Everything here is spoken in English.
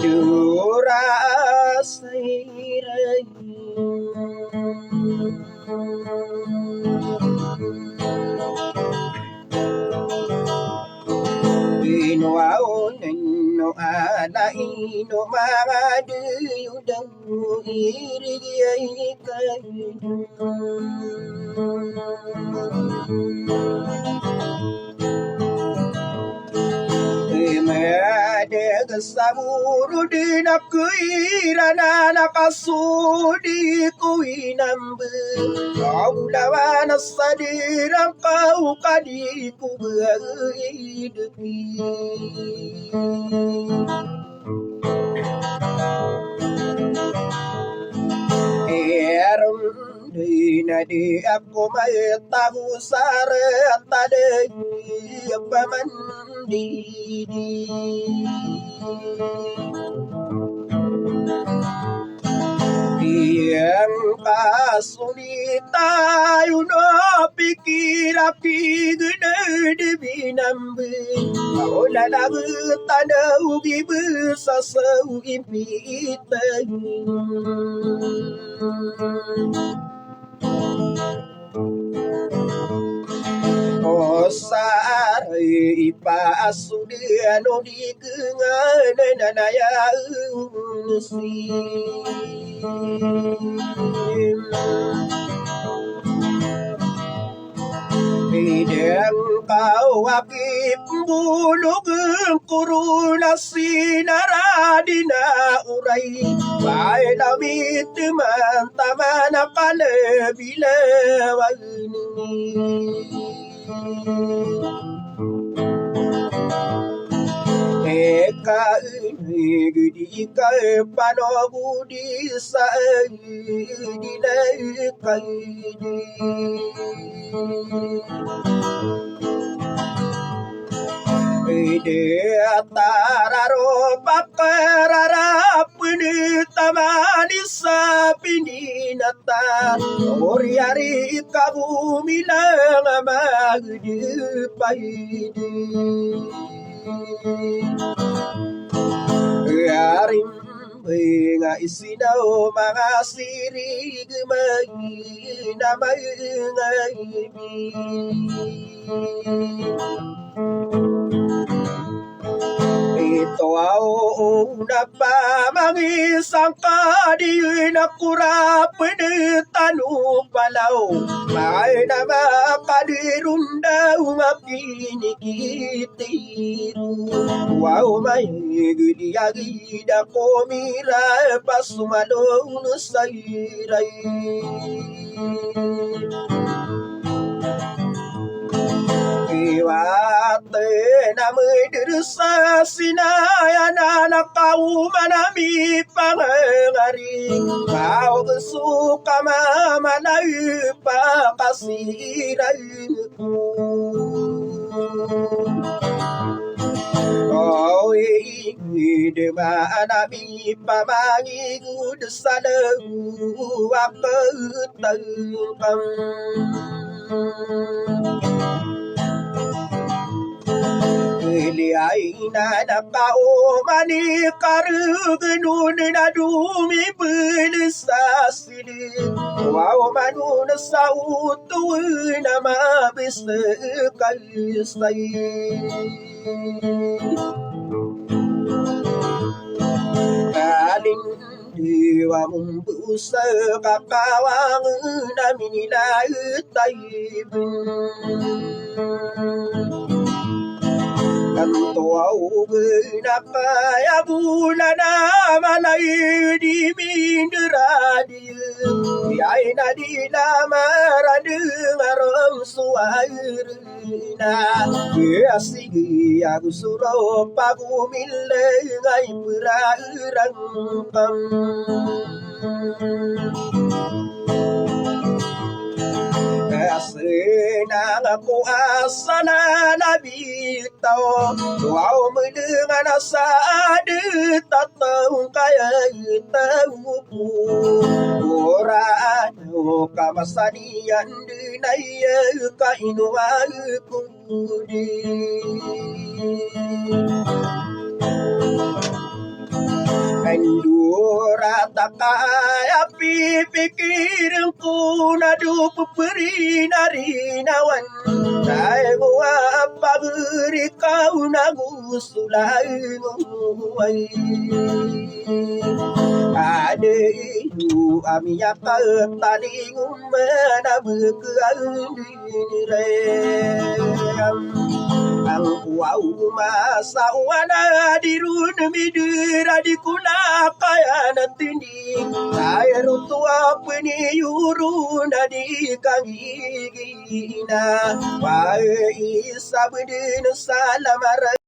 Durasairai no ana ino magadu yudang irigay kayo Medeg saburu dinakuirana nakasudi kuinambe Kaulawan sadiram kau kadiku berhidupi Erum dina di aku may tahu sarat tadai pamandidi Yang kasulita yuno pikir api gede di binambe Ola lagu tanda ugi besasa ugi pitang Osari ipasudiano di kengananaya Bidang kau akip bulug kuruna sinaradina uray Bae damit mantamana kale bilawani Eka ini gedi kai panobudi sai dinai kaidi Ide atararo pakarara puni tamani sapini nata Oriari kabu milang magdi paidi Yarim nga isinaw mga sirig na mga ibig Ito ang napamangisang kadi na kurap ni tanupalaw May na makadirundaw mapinikitiru Wow may giliyagida ko mira pasumalong sa iray Iwate na may dirsa sinaya na nakaumanami pangangaring Kau kesuka mamanay pakasiray ko Oh, hindi manami pamangigud sa luwak tangkang Iliyay na nakaumani karugunun na dumipin sa silid Wow manun sa utuwi na mabisakaysay Kaling diwa mong busa kakawang namin ilaitaybin Kanto au ginapaya bulan na malay di minderadi Yay na di lamaradeng arang suwairina Asigi aku suro pagumile ngay perairang kam Senang aku asana nabi tau Wow mendengar asa ada tak tahu kaya tahu Orang kamasanian dinaya kainu aku di Endura tak kaya pikirku nadu peperi nari nawan Saya apa beri kau nagu sulai Ada itu amia tadi umana berkeandiran Ang kuau masa wana dirun midira di kuna kaya natindi Saya rutua peniuru nadi kangigina Wa isa bedin salamara